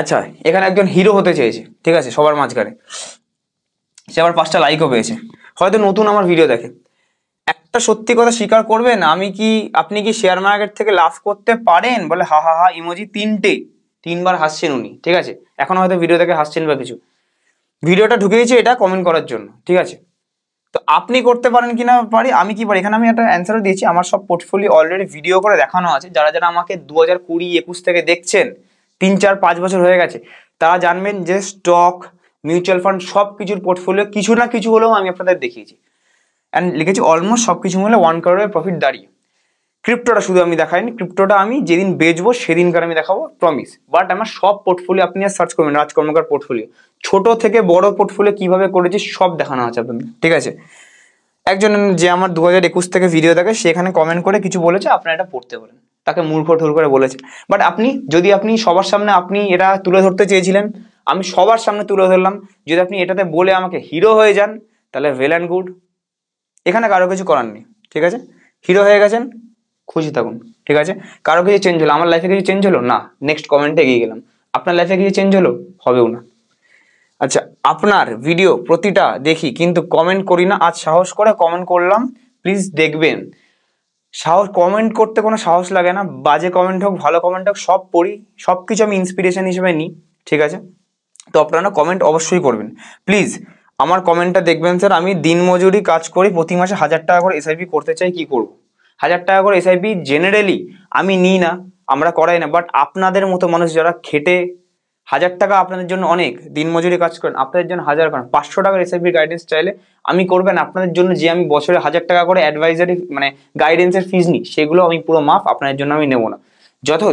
আচ্ছা, এখানে একজন হিরো হতে চেয়েছে, ঠিক আছে, সবার মাঝখানে, সে আবার 5টা লাইকও পেয়েছে, হয়তো নতুন আমার ভিডিও দেখে। একটা সত্যি কথা স্বীকার করবেন, আপনি কি শেয়ার মার্কেট থেকে লাভ করতে পারেন? বলে হা হা হা ইমোজি 3বার হাসছেন উনি, ঠিক আছে, এখন হয়তো ভিডিও দেখে হাসছেন বা কিছু, ভিডিওটা ঢুকেইছে এটা কমেন্ট করার জন্য, ঠিক আছে। তো আপনি করতে পারেন কিনা পারি, আমি কি পারি, এখানে আমি একটা অ্যান্সারও দিয়েছি, আমার সব পোর্টফোলিও অলরেডি ভিডিও করে দেখানো আছে। যারা যারা আমাকে 2020-21 থেকে দেখছেন, 3-4-5 বছর হয়ে গেছে, তারা জানবেন যে স্টক, মিউচুয়াল ফান্ড সব কিছুর পোর্টফোলিও কিছু না কিছু হলেও আমি আপনাদের দেখিয়েছি। অ্যান্ড লিখেছি অলমোস্ট সব কিছু মিলে 1 crore প্রফিট দাঁড়িয়ে। ক্রিপ্টোটা শুধু আমি দেখাইনি, ক্রিপ্টোটা আমি যেদিন বেচবো সেদিনকার আমি দেখাবো, প্রমিস। বাট আমার সব পোর্টফোলিও আপনি সার্চ করবেন, রাজ কর্মকার পোর্টফোলিও, ছোট থেকে বড় পোর্টফোলিও কিভাবে করেছি সব দেখানো আছে আপনাদের, ঠিক আছে। একজন যে আমার 2021 থেকে ভিডিও দেখে সেখানে কমেন্ট করে কিছু বলেছে, আপনারা এটা পড়তে পারেন, তাকে মূর্খ ঠুর করে বলেছে। বাট আপনি যদি আপনি সবার সামনে আপনি এটা তুলে ধরতে চেয়েছিলেন, আমি সবার সামনে তুলে ধরলাম, যদি আপনি এটাতে বলে আমাকে হিরো হয়ে যান তাহলে ওয়েল অ্যান্ড গুড, এখানে কারো কিছু করার নেই, ঠিক আছে। হিরো হয়ে গেছেন, খুশি থাকুন, ঠিক আছে। কারো কিছু চেঞ্জ হলো, আমার লাইফে কিছু চেঞ্জ হলো না, নেক্সট কমেন্টে এগিয়ে গেলাম। আপনার লাইফে কিছু চেঞ্জ হলো, হবেও না। আচ্ছা, আপনার ভিডিও প্রতিটা দেখি কিন্তু কমেন্ট করি না, আজ সাহস করে কমেন্ট করলাম, প্লিজ দেখবেন। সাহস, কমেন্ট করতে কোনো সাহস লাগে না, বাজে কমেন্ট হোক ভালো কমেন্ট হোক সব পড়ি, সব কিছু আমি ইন্সপিরেশন হিসেবে নিই, ঠিক আছে। তো আপনারা কমেন্ট অবশ্যই করবেন প্লিজ। আমার কমেন্টটা দেখবেন স্যার, আমি দিনমজুরি কাজ করি, প্রতি মাসে 1000 টাকা করে এসআইপি করতে চাই, কি করব? 1000 টাকা করে এসআইপি জেনারেলি আমি নিই না, আমরা করাই না, বাট আপনাদের মতো মানুষ যারা খেটে 1000 টাকা আপনাদের জন্য অনেক, দিনমজুরি কাজ করেন, আপনাদের জন্য 1000 করেন, 500 টাকার এসআইপি গাইডেন্স চাইলে আমি করবেন আপনাদের জন্য, যে আমি বছরে 1000 টাকা করে অ্যাডভাইজারি মানে গাইডেন্সের ফিজ নিই, সেগুলো আমি পুরো মাফ, আপনাদের জন্য আমি নেবো না।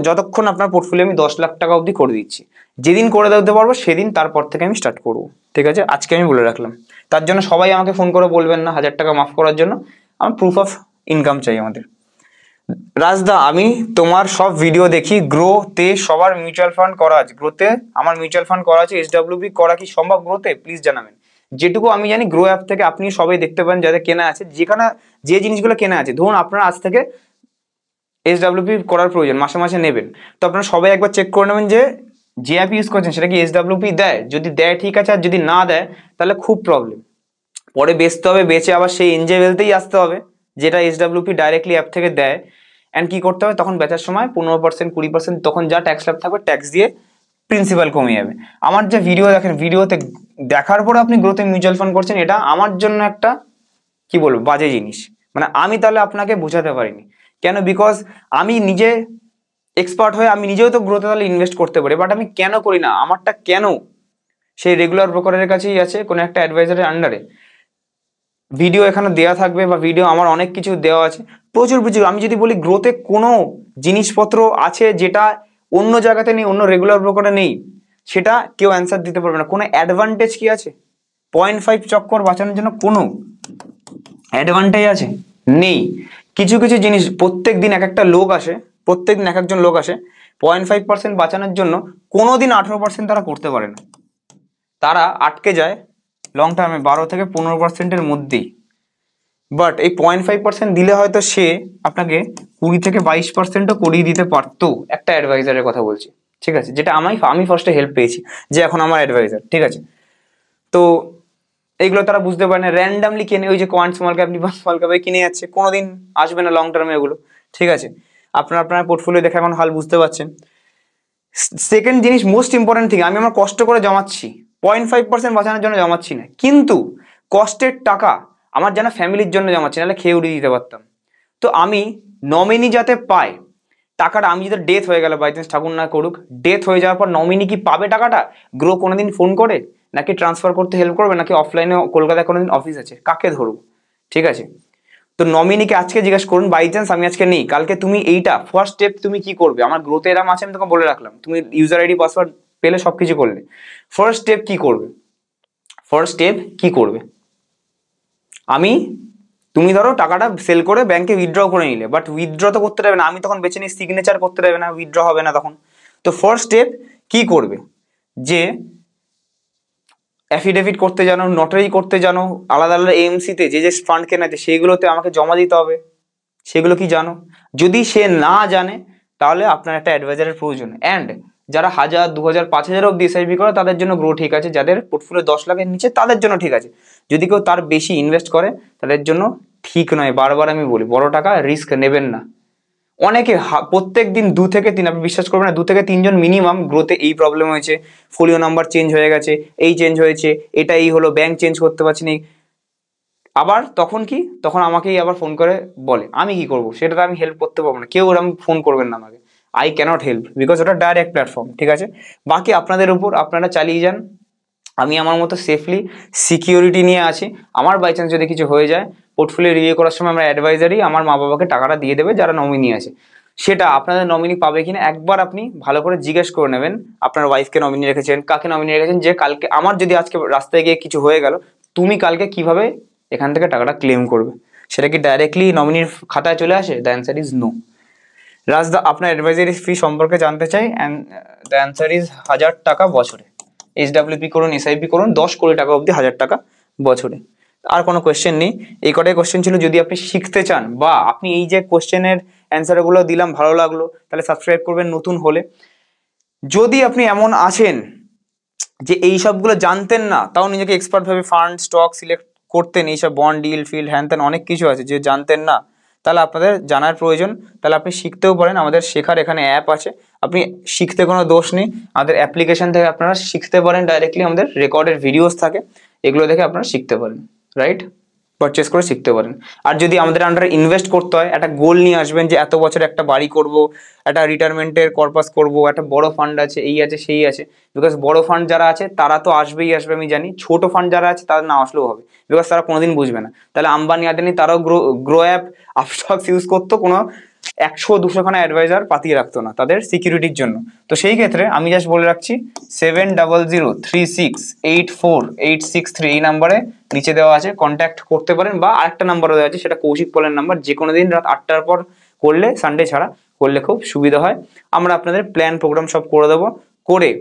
যতক্ষণ আপনার পোর্টফোলিও আমি 10 লাখ টাকা অবধি করে দিচ্ছি, যেদিন করে দিতে পারবো সেদিন তারপর থেকে আমি স্টার্ট করবো, ঠিক আছে। আজকে আমি বলে রাখলাম, তার জন্য সবাই আমাকে ফোন করে বলবেন না 1000 টাকা মাফ করার জন্য, আমার প্রুফ অফ ইনকাম চাই আমাদের। রাজদা, আমি তোমার সব ভিডিও দেখি, গ্রোতে সবার মিউচুয়াল ফান্ড করা আছে, গ্রোতে আমার মিউচুয়াল ফান্ড করা আছে, SWP করা কি সম্ভব গ্রোতে, প্লিজ জানাবেন। যেটুকু আমি জানি গ্রো অ্যাপ থেকে আপনি সবাই দেখতে পান যাদের কেনা আছে, যেখানে যে জিনিসগুলো কেনা আছে, ধরুন আপনারা আজ থেকে SWP করার প্রয়োজন, মাসে মাসে নেবেন, তো আপনারা সবাই একবার চেক করে নেবেন যে অ্যাপ ইউজ করছেন সেটা কি SWP দেয়, যদি দেয় ঠিক আছে, আর যদি না দেয় তাহলে খুব প্রবলেম, পরে বেচতে হবে, বেচে আবার সেই এনজে ওয়েলথেই আসতে হবে যেটা SWP ডাইরেক্টলি অ্যাপ থেকে দেয়। অ্যান্ড কি করতে হবে, তখন বেচার সময় 15% 20% তখন যা ট্যাক্স লাভ থাকবে ট্যাক্স দিয়ে প্রিন্সিপাল কমে যাবে। আমার যে ভিডিও দেখেন, ভিডিওতে দেখার পরে আপনি গ্রোথে মিউচুয়াল ফান্ড করছেন, এটা আমার জন্য একটা কি বলবো বাজে জিনিস, মানে আমি তাহলে আপনাকে বোঝাতে পারিনি কেন, বিকজ আমি নিজে এক্সপার্ট হয়ে আমি নিজেও তো গ্রোথে তাহলে ইনভেস্ট করতে পারি, বাট আমি কেন করি না, আমারটা কেন সেই রেগুলার ব্রোকারের কাছেই আছে, কোনো একটা অ্যাডভাইজারের আন্ডারে। ভিডিও এখানে দেওয়া থাকবে, বা ভিডিও আমার অনেক কিছু দেওয়া আছে, প্রচুর প্রচুর। আমি যদি বলি গ্রোথে কোনো জিনিসপত্র আছে যেটা অন্য জায়গাতে নেই, অন্য রেগুলার ব্রোকারে নেই, সেটা কেউ অ্যান্সার দিতে পারবে না। কোনো অ্যাডভান্টেজ কি আছে 0.5 চক্কর বাঁচানোর জন্য? কোনো অ্যাডভান্টেজ আছে? নেই। কিছু কিছু জিনিস প্রত্যেক দিন এক একটা লোক আসে, প্রত্যেক দিন এক একজন লোক আসে 0.5% বাঁচানোর জন্য, কোনোদিন 18% তারা করতে পারে না, তারা আটকে যায় লং টার্মে 12 থেকে 15%-এর মধ্যেই। বাট এই 0.5% দিলে হয়তো সে আপনাকে 20 থেকে 22%ও করিয়ে দিতে পারতো, একটা অ্যাডভাইজারের কথা বলছি, ঠিক আছে, যেটা আমি ফার্স্টে হেল্প পেয়েছি, যে এখন আমার অ্যাডভাইজার, ঠিক আছে। তো এইগুলো তারা বুঝতে পারে না, র্যান্ডামলি কিনে, ওই যে কোয়ান্ট স্মল ক্যাপ নিবা স্মল ক্যাপে কিনে যাচ্ছে, কোনোদিন আসবে না লং টার্মে এগুলো, ঠিক আছে। আপনার পোর্টফোলিও দেখে এখন হাল বুঝতে পারছেন। সেকেন্ড জিনিস, মোস্ট ইম্পর্টেন্ট থিং, আমি আমার কষ্ট করে জমাচ্ছি, 0.5% বাঁচানোর জন্য জমাচ্ছি না, কিন্তু কষ্টের টাকা আমার যেন ফ্যামিলির জন্য জমাচ্ছি, নাহলে খেয়ে উড়িয়ে দিতে পারতাম। তো আমি নমিনি যাতে পায় টাকাটা, আমি যদি ডেথ হয়ে গেল বাই চান্স, ঠাকুর না করুক, ডেথ হয়ে যাওয়ার পর নমিনি কি পাবে টাকাটা? গ্রো কোনোদিন ফোন করে নাকি ট্রান্সফার করতে হেল্প করবে, নাকি অফলাইনে কলকাতায় কোনোদিন অফিস আছে, কাকে ধরবো, ঠিক আছে। তো নমিনিকে আজকে জিজ্ঞাসা করুন, বাই চান্স আমি আজকে নেই, কালকে তুমি এইটা ফার্স্ট স্টেপ তুমি কি করবে? আমার গ্রোথে এরাম আছে, আমি তোকে বলে রাখলাম, তুমি ইউজার আইডি পাসওয়ার্ড পেলে সবকিছু করলে, ফার্স্ট স্টেপ কি করবে? ফার্স্ট স্টেপ কি করবে? তুমি ধরো টাকাটা সেল করে ব্যাংকে উইথড্র করে নিলে, বাট উইথড্র তো করতে দেবে না, আমি তখন বেছে নিই, সিগনেচার করতে দেবে না, উইথড্র হবে না তখন। তো ফার্স্ট স্টেপ কি করবে? যে অ্যাফিডেভিট করতে জানো, নটারি করতে জানো, আলাদা আলাদা এএমসিতে যে ফান্ড কেনা আছে সেইগুলোতে আমাকে জমা দিতে হবে, সেগুলো কি জানো? যদি সে না জানে তাহলে আপনার একটা অ্যাডভাইজারের প্রয়োজন। অ্যান্ড যারা 1000 2000 5000 অব্দি এসআইপি করে তাদের জন্য গ্রো ঠিক আছে, যাদের পোর্টফোলিও 10 লাখের নিচে তাদের জন্য ঠিক আছে, যদি কেউ তার বেশি ইনভেস্ট করে তাদের জন্য ঠিক নয়। বারবার আমি বলি, বড় টাকা রিস্ক নেবেন না। অনেকে প্রত্যেক দিন 2 থেকে 3, আপনি বিশ্বাস করবেন না, 2 থেকে 3 জন মিনিমাম গ্রোথে এই প্রবলেম হয়েছে, ফোলিও নাম্বার চেঞ্জ হয়ে গেছে, এই চেঞ্জ হয়েছে, এটা এই হলো, ব্যাংক চেঞ্জ করতে পারছি না, আবার তখন কি, তখন আমাকেই আবার ফোন করে বলে, আমি কি করব? সেটা তো আমি হেল্প করতে পারবো না, কেউ ওরকম ফোন করবেন না আমাকে, আই ক্যানট হেল্প, বিকজ ওটা ডাইরেক্ট প্ল্যাটফর্ম, ঠিক আছে। বাকি আপনাদের উপর, আপনারা চালিয়ে যান, আমি আমার মতো সেফলি সিকিউরিটি নিয়ে আছি। আমার বাই চান্স যদি কিছু হয়ে যায় পোর্টফোলিও রিভিউ করার সময় আমরা অ্যাডভাইজারই আমার মা বাবাকে টাকাটা দিয়ে দেবে যারা নমিনি আছে। সেটা আপনাদের নমিনি পাবে কিনা একবার আপনি ভালো করে জিজ্ঞেস করে নেবেন, আপনার ওয়াইফকে নমিনি রেখেছেন, কাকে নমিনি রেখেছেন, যে কালকে আমার যদি আজকে রাস্তায় গিয়ে কিছু হয়ে গেল, তুমি কালকে কিভাবে এখান থেকে টাকাটা ক্লেম করবে। সেটা কি ডাইরেক্টলি নমিনির খাতায় চলে আসে? The answer is no. রাজদা আপনার অ্যাডভাইজারি ফি সম্পর্কে জানতে চাই, অ্যান্ড দ্য অ্যান্সার ইজ 1000 টাকা বছরে। SWP করুন, SIP করুন, 10 কোটি টাকা অবধি 1000 টাকা বছরে। আর কোনো কোয়েশ্চেন নেই, এই কটাই কোয়েশ্চেন ছিল। যদি আপনি শিখতে চান বা আপনি এই যে কোয়েশ্চেনের অ্যান্সারগুলো দিলাম ভালো লাগলো, তাহলে সাবস্ক্রাইব করবেন নতুন হলে। যদি আপনি এমন আছেন যে এই সবগুলো জানতেন না, তাও নিজেকে এক্সপার্ট ভাবে ফান্ড স্টক সিলেক্ট করতেন, এইসব বন্ড ডিল ফিল্ড হ্যান ত্যান অনেক কিছু আছে যে জানতেন না, তাহলে আপনাদের জানার প্রয়োজন। তাহলে আপনি শিখতেও পারেন, আমাদের শেখার এখানে অ্যাপ আছে, আপনি শিখতে কোনো দোষ নেই। আমাদের অ্যাপ্লিকেশন থেকে আপনারা শিখতে পারেন ডাইরেক্টলি, আমাদের রেকর্ডেড ভিডিওস থাকে, এগুলো দেখে আপনারা শিখতে পারেন, রাইট? পারচেস করে শিখতে পারেন। আর যদি আমাদের আন্ডারে ইনভেস্ট করতে হয়, একটা গোল নিয়ে আসবেন যে এত বছর একটা বাড়ি করব, একটা রিটায়ারমেন্টের কর্পাস করব, একটা বড় ফান্ড আছে, এই আছে সেই আছে। বিকজ বড় ফান্ড যারা আছে তারা তো আসবেই আসবে আমি জানি, ছোট ফান্ড যারা আছে তারা না আসলেও হবে, বিকজ তারা কোনোদিন বুঝবে না। তাহলে আম্বানি আদানি তারাও গ্রো অ্যাপ আপস্টক্স ইউজ করতো, কোনো 100-200 খানা অ্যাডভাইজার পাতিয়ে রাখতো না তাদের সিকিউরিটির জন্য। তো সেই ক্ষেত্রে আমি জাস্ট বলে রাখছি 7003684863 এই নাম্বারে নিচে দেওয়া আছে, কন্ট্যাক্ট করতে পারেন। বা আরেকটা নাম্বারও দেওয়া আছে, সেটা কৌশিক পলের নাম্বার, যে কোনো দিন রাত 8টার পর করলে, সানডে ছাড়া করলে খুব সুবিধা হয়। আমরা আপনাদের প্ল্যান প্রোগ্রাম সব করে দেবো। করে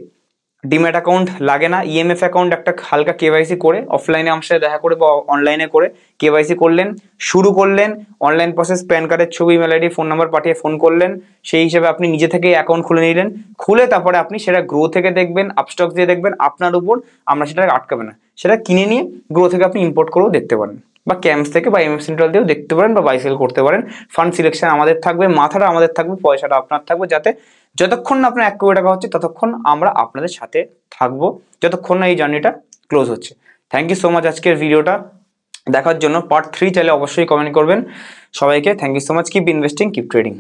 ডিম্যাট অ্যাকাউন্ট লাগে না, ইএমএফ অ্যাকাউন্ট একটা হালকা কেওয়াইসি করে, অফলাইনে আমার সাথে দেখা করে বা অনলাইনে করে কেওয়াইসি করলেন, শুরু করলেন অনলাইন প্রসেস, প্যান কার্ডের ছবি, ইমেল আইডি, ফোন নাম্বার পাঠিয়ে ফোন করলেন, সেই হিসেবে আপনি নিজে থেকে অ্যাকাউন্ট খুলে নিলেন। খুলে তারপরে আপনি সেটা গ্রো থেকে দেখবেন, আপস্টক দিয়ে দেখবেন, আপনার উপর, আমরা সেটা আটকাবে না। সেটা কিনে নিয়ে গ্রো থেকে আপনি ইম্পোর্ট করেও দেখতে পারেন, বা ক্যাম্পস থেকে বা এমএফ সেন্ট্রাল দিয়েও দেখতে পারেন, বা বাইসেল করতে পারেন। ফান্ড সিলেকশন আমাদের থাকবে, মাথাটা আমাদের থাকবে, পয়সাটা আপনার থাকবে, যাতে যতক্ষণ না আপনার 1 কোটি টাকা হচ্ছে ততক্ষণ আমরা আপনাদের সাথে থাকবো, যতক্ষণ না এই জার্নিটা ক্লোজ হচ্ছে। থ্যাংক ইউ সো মাচ আজকের ভিডিওটা দেখার জন্য। পার্ট 3 চাইলে অবশ্যই কমেন্ট করবেন। সবাইকে thank you so much. Keep investing, keep trading.